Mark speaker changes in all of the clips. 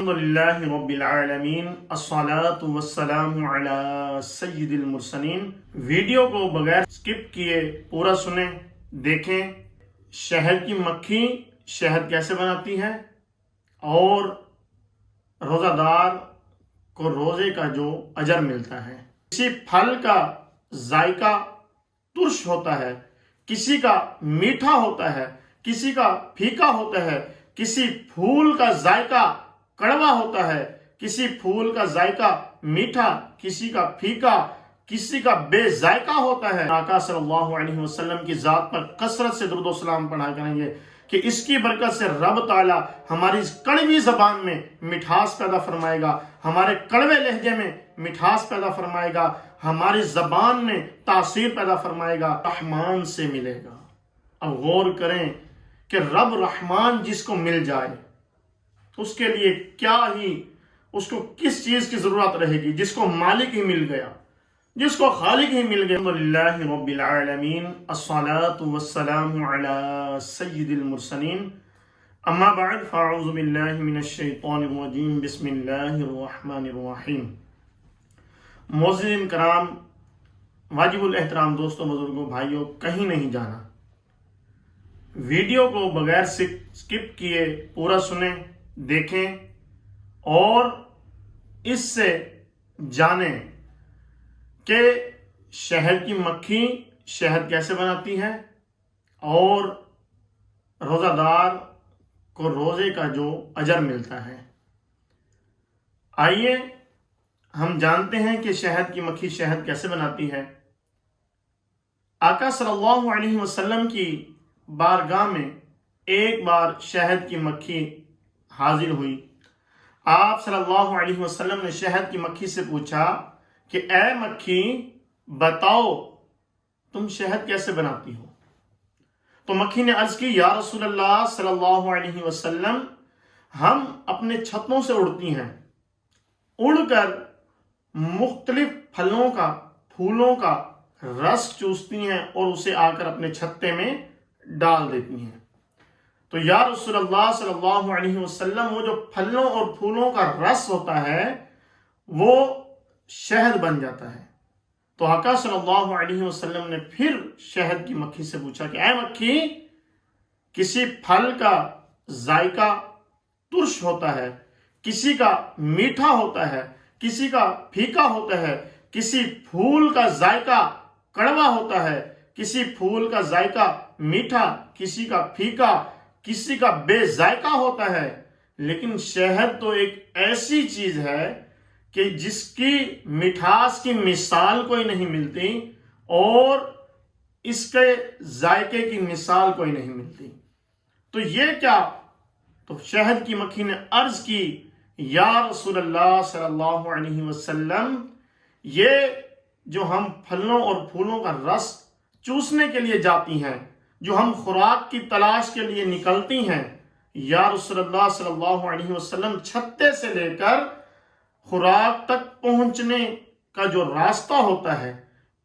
Speaker 1: الحمدللہ رب العالمین الصلاۃ والسلام علی سید المرسلین۔ ویڈیو کو بغیر سکپ کیے پورا سنیں، دیکھیں شہد کی مکھی شہد کیسے بناتی ہے اور روزہ دار کو روزے کا جو اجر ملتا ہے۔ کسی پھل کا ذائقہ ترش ہوتا ہے، کسی کا میٹھا ہوتا ہے، کسی کا پھیکا ہوتا ہے، کسی پھول کا ذائقہ کڑوا ہوتا ہے، کسی پھول کا ذائقہ میٹھا، کسی کا پھیکا، کسی کا بے ذائقہ ہوتا ہے۔ آقا صلی اللہ علیہ وسلم کی ذات پر کثرت سے درود و سلام پڑھا کریں گے کہ اس کی برکت سے رب تعالی ہماری اس کڑوی زبان میں مٹھاس پیدا فرمائے گا، ہمارے کڑوے لہجے میں مٹھاس پیدا فرمائے گا، ہماری زبان میں تاثیر پیدا فرمائے گا، رحمان سے ملے گا۔ اب غور کریں کہ رب رحمان جس کو مل جائے اس کے لیے کیا ہی، اس کو کس چیز کی ضرورت رہے گی؟ جس کو مالک ہی مل گیا، جس کو خالق ہی مل گیا۔ الحمدللہ رب العالمین الصلاۃ والسلام علی سید المرسلین، اما بعد فاعوذ باللہ من الشیطان الرجیم، بسم اللہ الرحمن الرحیم۔ معززین کرام، واجب الاحترام دوستوں، بزرگوں، بھائیوں، کہیں نہیں جانا، ویڈیو کو بغیر سکپ کیے پورا سنیں، دیکھیں اور اس سے جانیں کہ شہد کی مکھی شہد کیسے بناتی ہے اور روزہ دار کو روزے کا جو اجر ملتا ہے۔ آئیے ہم جانتے ہیں کہ شہد کی مکھی شہد کیسے بناتی ہے۔ آقا صلی اللہ علیہ وسلم کی بارگاہ میں ایک بار شہد کی مکھی حاضر ہوئی۔ آپ صلی اللہ علیہ وسلم نے شہد کی مکھی سے پوچھا کہ اے مکھی، بتاؤ تم شہد کیسے بناتی ہو؟ تو مکھی نے عرض کی، یا رسول اللہ صلی اللہ علیہ وسلم، ہم اپنے چھتوں سے اڑتی ہیں، اڑ کر مختلف پھلوں کا، پھولوں کا رس چوستی ہیں اور اسے آ کر اپنے چھتے میں ڈال دیتی ہیں۔ تو یا رسول اللہ صلی اللہ علیہ وسلم، وہ جو پھلوں اور پھولوں کا رس ہوتا ہے وہ شہد بن جاتا ہے۔ تو آقا صلی اللہ علیہ وسلم نے پھر شہد کی مکھی سے پوچھا کہ اے مکھی، کسی پھل کا ذائقہ ترش ہوتا ہے، کسی کا میٹھا ہوتا ہے، کسی کا پھیکا ہوتا ہے، کسی پھول کا ذائقہ کڑوا ہوتا ہے، کسی پھول کا ذائقہ میٹھا، کسی کا پھیکا، کسی کا بے ذائقہ ہوتا ہے، لیکن شہد تو ایک ایسی چیز ہے کہ جس کی مٹھاس کی مثال کوئی نہیں ملتی اور اس کے ذائقے کی مثال کوئی نہیں ملتی۔ تو یہ کیا؟ تو شہد کی مکھی نے عرض کی، یا رسول اللہ صلی اللہ علیہ وسلم، یہ جو ہم پھلوں اور پھولوں کا رس چوسنے کے لیے جاتی ہیں، جو ہم خوراک کی تلاش کے لیے نکلتی ہیں، یا رسول اللہ صلی اللہ علیہ وسلم، چھتے سے لے کر خوراک تک پہنچنے کا جو راستہ ہوتا ہے،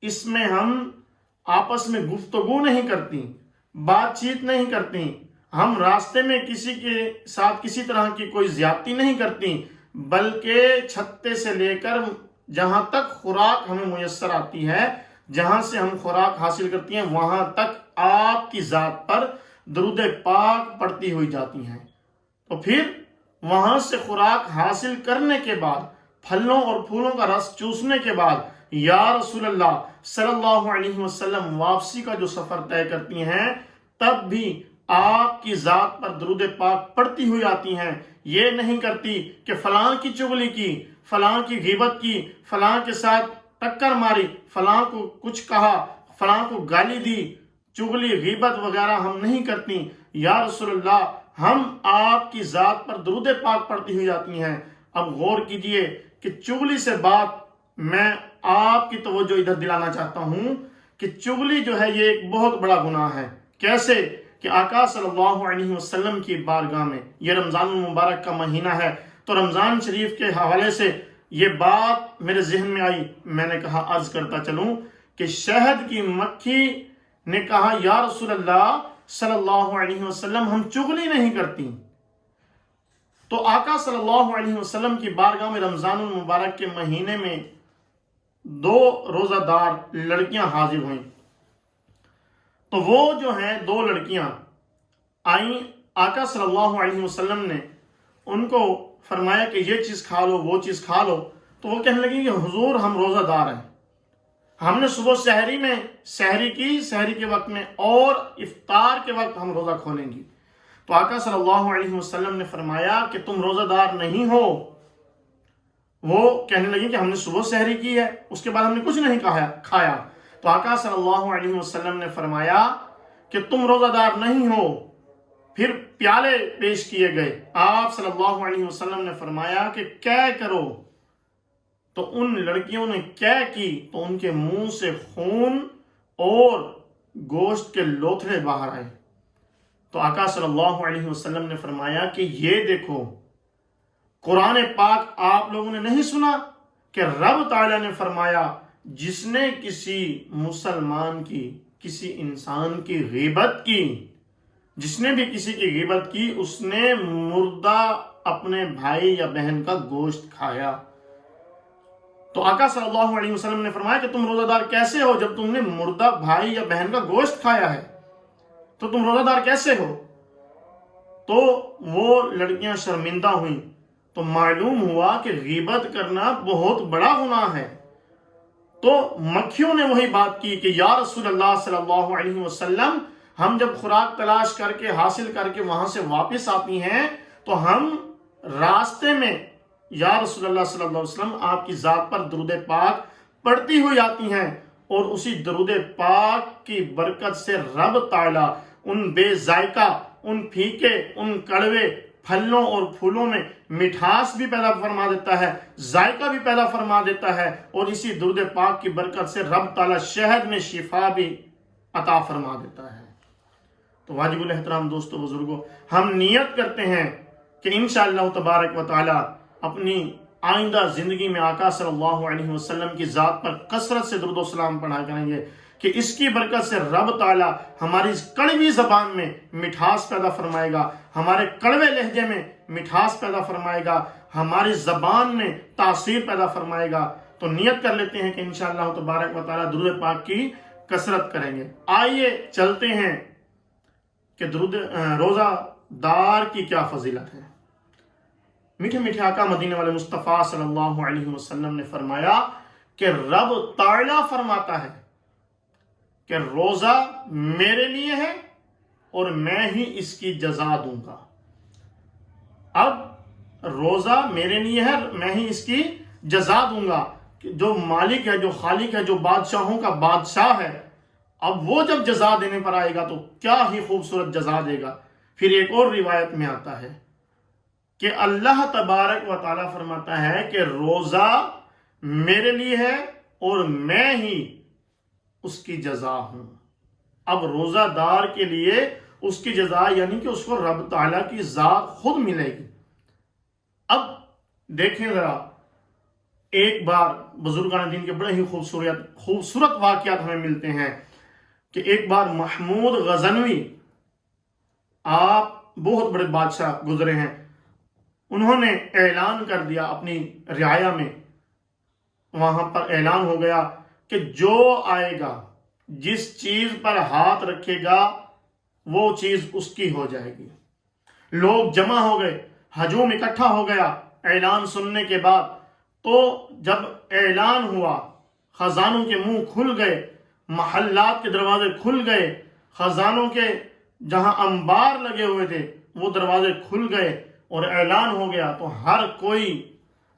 Speaker 1: اس میں ہم آپس میں گفتگو نہیں کرتی، بات چیت نہیں کرتی، ہم راستے میں کسی کے ساتھ کسی طرح کی کوئی زیادتی نہیں کرتی، بلکہ چھتے سے لے کر جہاں تک خوراک ہمیں میسر آتی ہے، جہاں سے ہم خوراک حاصل کرتی ہیں، وہاں تک آپ کی ذات پر درود پاک پڑتی ہوئی جاتی ہیں۔ تو پھر وہاں سے خوراک حاصل کرنے کے بعد، پھلوں اور پھولوں کا رس چوسنے کے بعد، یا رسول اللہ صلی اللہ علیہ وسلم واپسی کا جو سفر طے کرتی ہیں، تب بھی آپ کی ذات پر درود پاک پڑتی ہوئی آتی ہیں۔ یہ نہیں کرتی کہ فلاں کی چغلی کی، فلاں کی غیبت کی، فلاں کے ساتھ ٹکر ماری، فلاں کو کچھ کہا، فلاں کو گالی دی، چغلی غیبت وغیرہ ہم نہیں کرتی۔ یا رسول اللہ، ہم آپ کی ذات پر درود پاک پڑتی ہوئی جاتی ہیں۔ اب غور کیجئے کہ چغلی سے بات میں آپ کی توجہ ادھر دلانا چاہتا ہوں کہ چغلی جو ہے یہ ایک بہت بڑا گناہ ہے۔ کیسے کہ آقا صلی اللہ علیہ وسلم کی بارگاہ میں، یہ رمضان المبارک کا مہینہ ہے، تو رمضان شریف کے حوالے سے یہ بات میرے ذہن میں آئی، میں نے کہا عرض کرتا چلوں کہ شہد کی مکھی نے کہا، یا رسول اللہ صلی اللہ علیہ وسلم، ہم چغلی نہیں کرتی، تو آقا صلی اللہ علیہ وسلم کی بارگاہ میں رمضان المبارک کے مہینے میں 2 روزہ دار لڑکیاں حاضر ہوئیں. تو وہ جو ہیں 2 لڑکیاں آئیں، آقا صلی اللہ علیہ وسلم نے ان کو فرمایا کہ یہ چیز کھا لو، وہ چیز کھا لو. تو وہ کہنے لگی کہ حضور ہم روزہ دار ہیں، ہم نے صبح سحری میں سحری کی، سحری کے وقت میں اور افطار کے وقت ہم روزہ کھولیں گی. تو آقا صلی اللہ علیہ وسلم نے فرمایا کہ تم روزہ دار نہیں ہو. وہ کہنے لگی کہ ہم نے صبح سحری کی ہے، اس کے بعد ہم نے کچھ نہیں کھایا. تو آقا صلی اللہ علیہ وسلم نے فرمایا کہ تم روزہ دار نہیں ہو. پھر پیالے پیش کیے گئے. آپ صلی اللہ علیہ وسلم نے فرمایا کہ کیا کرو. تو ان لڑکیوں نے کیا کی تو ان کے منہ سے خون اور گوشت کے لوتھڑے باہر آئے. تو آقا صلی اللہ علیہ وسلم نے فرمایا کہ یہ دیکھو، قرآن پاک آپ لوگوں نے نہیں سنا کہ رب تعالیٰ نے فرمایا جس نے کسی مسلمان کی، کسی انسان کی غیبت کی، جس نے بھی کسی کی غیبت کی، اس نے مردہ اپنے بھائی یا بہن کا گوشت کھایا. تو آقا صلی اللہ علیہ وسلم نے فرمایا کہ تم روزہ دار کیسے ہو جب تم نے مردہ بھائی یا بہن کا گوشت کھایا ہے؟ تو تم روزہ دار کیسے ہو؟ تو وہ لڑکیاں شرمندہ ہوئیں. تو معلوم ہوا کہ غیبت کرنا بہت بڑا گناہ ہے. تو مکھیوں نے وہی بات کی کہ یا رسول اللہ صلی اللہ علیہ وسلم، ہم جب خوراک تلاش کر کے حاصل کر کے وہاں سے واپس آتی ہیں تو ہم راستے میں یا رسول اللہ صلی اللہ علیہ وسلم آپ کی ذات پر درود پاک پڑھتی ہوئی آتی ہیں، اور اسی درود پاک کی برکت سے رب تعالیٰ ان بے ذائقہ، ان پھیکے، ان کڑوے پھلوں اور پھولوں میں مٹھاس بھی پیدا فرما دیتا ہے، ذائقہ بھی پیدا فرما دیتا ہے، اور اسی درود پاک کی برکت سے رب تعالیٰ شہد میں شفا بھی عطا فرما دیتا ہے. تو واجب الاحترام دوستو بزرگوں، ہم نیت کرتے ہیں کہ انشاءاللہ تبارک و تعالی اپنی آئندہ زندگی میں آقا صلی اللہ علیہ وسلم کی ذات پر کثرت سے درود و سلام پڑھا کریں گے کہ اس کی برکت سے رب تعالیٰ ہماری کڑوی زبان میں مٹھاس پیدا فرمائے گا، ہمارے کڑوے لہجے میں مٹھاس پیدا فرمائے گا، ہماری زبان میں تاثیر پیدا فرمائے گا. تو نیت کر لیتے ہیں کہ انشاءاللہ تبارک و تعالیٰ درود پاک کی کثرت کریں گے. آئیے چلتے ہیں کہ روزہ دار کی کیا فضیلت ہے. میٹھے میٹھے آقا مدینے والے مصطفیٰ صلی اللہ علیہ وسلم نے فرمایا کہ رب تعالیٰ فرماتا ہے کہ روزہ میرے لیے ہے اور میں ہی اس کی جزا دوں گا. اب روزہ میرے لیے ہے، میں ہی اس کی جزا دوں گا. جو مالک ہے، جو خالق ہے، جو بادشاہوں کا بادشاہ ہے، اب وہ جب جزا دینے پر آئے گا تو کیا ہی خوبصورت جزا دے گا. پھر ایک اور روایت میں آتا ہے کہ اللہ تبارک و تعالیٰ فرماتا ہے کہ روزہ میرے لیے ہے اور میں ہی اس کی جزا ہوں. اب روزہ دار کے لیے اس کی جزا یعنی کہ اس کو رب تعالیٰ کی ذات خود ملے گی. اب دیکھیں ذرا، ایک بار بزرگان دین کے بڑے ہی خوبصورت واقعات ہمیں ملتے ہیں کہ ایک بار محمود غزنوی، آپ بہت بڑے بادشاہ گزرے ہیں، انہوں نے اعلان کر دیا اپنی رعایا میں، وہاں پر اعلان ہو گیا کہ جو آئے گا، جس چیز پر ہاتھ رکھے گا وہ چیز اس کی ہو جائے گی. لوگ جمع ہو گئے، ہجوم اکٹھا ہو گیا اعلان سننے کے بعد. تو جب اعلان ہوا، خزانوں کے منہ کھل گئے، محلات کے دروازے کھل گئے، خزانوں کے جہاں انبار لگے ہوئے تھے وہ دروازے کھل گئے اور اعلان ہو گیا. تو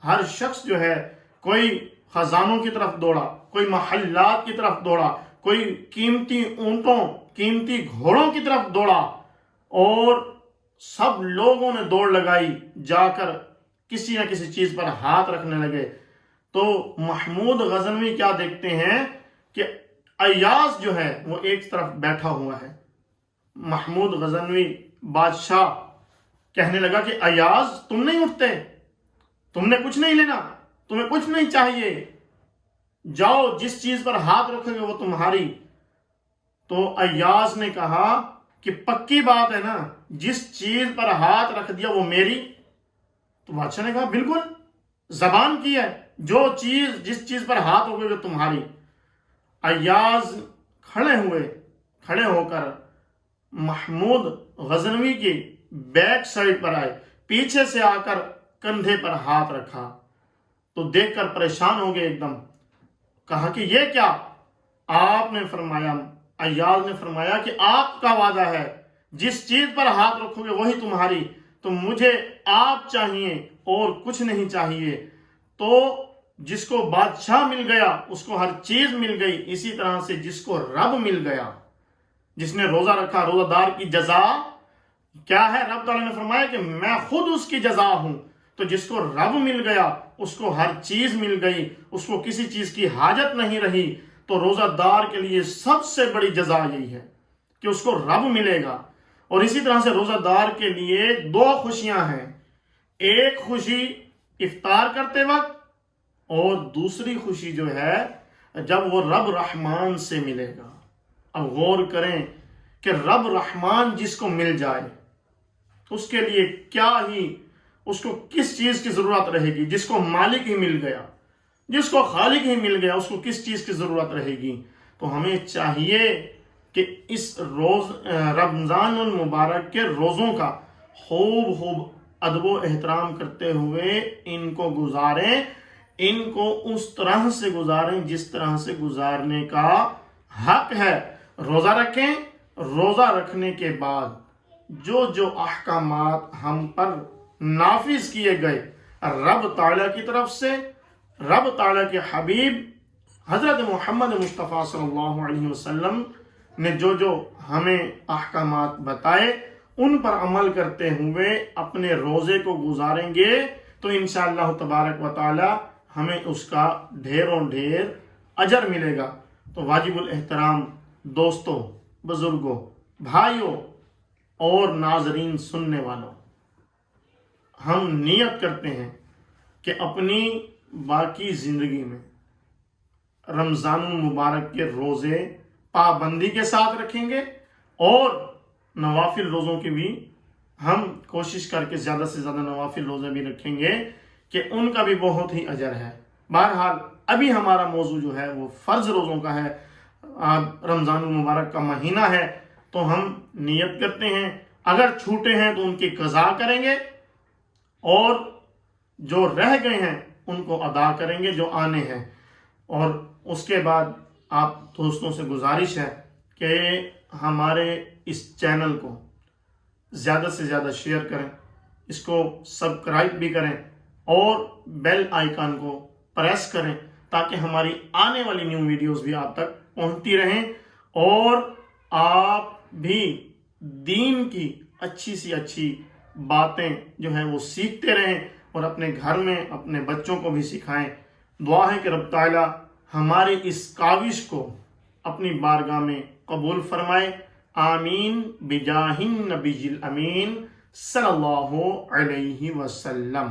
Speaker 1: ہر شخص جو ہے، کوئی خزانوں کی طرف دوڑا، کوئی محلات کی طرف دوڑا، کوئی قیمتی اونٹوں، قیمتی گھوڑوں کی طرف دوڑا، اور سب لوگوں نے دوڑ لگائی، جا کر کسی نہ کسی چیز پر ہاتھ رکھنے لگے. تو محمود غزنوی کیا دیکھتے ہیں کہ ایاز جو ہے وہ ایک طرف بیٹھا ہوا ہے. محمود غزنوی بادشاہ کہنے لگا کہ ایاز تم نہیں اٹھتے، تم نے کچھ نہیں لینا، تمہیں کچھ نہیں چاہیے، جاؤ جس چیز پر ہاتھ رکھو گے وہ تمہاری. تو ایاز نے کہا کہ پکی بات ہے نا، جس چیز پر ہاتھ رکھ دیا وہ میری. تو بادشاہ نے کہا بالکل زبان کی ہے، جو چیز جس چیز پر ہاتھ ہوگے وہ تمہاری۔ ایاز کھڑے ہو کر محمود غزنوی کی بیک سائڈ پر آئے، پیچھے سے آ کر کندھے پر ہاتھ رکھا تو دیکھ کر پریشان ہو گئے ایک دم۔ کہا کہ یہ کیا؟ آپ نے فرمایا، ایاز نے فرمایا کہ آپ کا وعدہ ہے جس چیز پر ہاتھ رکھو گے وہی تمہاری، تو مجھے آپ چاہیے اور کچھ نہیں چاہیے۔ تو جس کو بادشاہ مل گیا اس کو ہر چیز مل گئی، اسی طرح سے جس کو رب مل گیا، جس نے روزہ رکھا، روزہ دار کی جزا کیا ہے؟ رب تعالیٰ نے فرمایا کہ میں خود اس کی جزا ہوں۔ تو جس کو رب مل گیا اس کو ہر چیز مل گئی، اس کو کسی چیز کی حاجت نہیں رہی۔ تو روزہ دار کے لیے سب سے بڑی جزا یہی ہے کہ اس کو رب ملے گا۔ اور اسی طرح سے روزہ دار کے لیے دو خوشیاں ہیں، ایک خوشی افطار کرتے وقت اور دوسری خوشی جو ہے جب وہ رب رحمان سے ملے گا۔ اب غور کریں کہ رب رحمان جس کو مل جائے اس کے لیے کیا ہی، اس کو کس چیز کی ضرورت رہے گی؟ جس کو مالک ہی مل گیا، جس کو خالق ہی مل گیا، اس کو کس چیز کی ضرورت رہے گی؟ تو ہمیں چاہیے کہ اس رمضان المبارک کے روزوں کا خوب ادب و احترام کرتے ہوئے ان کو گزاریں، ان کو اس طرح سے گزاریں جس طرح سے گزارنے کا حق ہے۔ روزہ رکھیں، روزہ رکھنے کے بعد جو احکامات ہم پر نافذ کیے گئے رب تعالیٰ کی طرف سے، رب تعالیٰ کے حبیب حضرت محمد مصطفیٰ صلی اللہ علیہ وسلم نے جو ہمیں احکامات بتائے ان پر عمل کرتے ہوئے اپنے روزے کو گزاریں گے تو انشاءاللہ تبارک و تعالی ہمیں اس کا ڈھیروں ڈھیر اجر ملے گا۔ تو واجب الاحترام دوستوں، بزرگوں، بھائیوں اور ناظرین سننے والوں، ہم نیت کرتے ہیں کہ اپنی باقی زندگی میں رمضان المبارک کے روزے پابندی کے ساتھ رکھیں گے اور نوافل روزوں کی بھی ہم کوشش کر کے زیادہ سے زیادہ نوافل روزے بھی رکھیں گے کہ ان کا بھی بہت ہی اجر ہے۔ بہرحال ابھی ہمارا موضوع جو ہے وہ فرض روزوں کا ہے، رمضان المبارک کا مہینہ ہے، تو ہم نیت کرتے ہیں اگر چھوٹے ہیں تو ان کی قضا کریں گے اور جو رہ گئے ہیں ان کو ادا کریں گے جو آنے ہیں۔ اور اس کے بعد آپ دوستوں سے گزارش ہے کہ ہمارے اس چینل کو زیادہ سے زیادہ شیئر کریں، اس کو سبسکرائب بھی کریں اور بیل آئیکن کو پریس کریں تاکہ ہماری آنے والی نیو ویڈیوز بھی آپ تک پہنچتی رہیں اور آپ بھی دین کی اچھی سی اچھی باتیں جو ہیں وہ سیکھتے رہیں اور اپنے گھر میں اپنے بچوں کو بھی سکھائیں۔ دعا ہے کہ رب تعالیٰ ہماری اس کاوش کو اپنی بارگاہ میں قبول فرمائے۔ آمین بجاہ النبی الامین صلی اللہ علیہ وسلم۔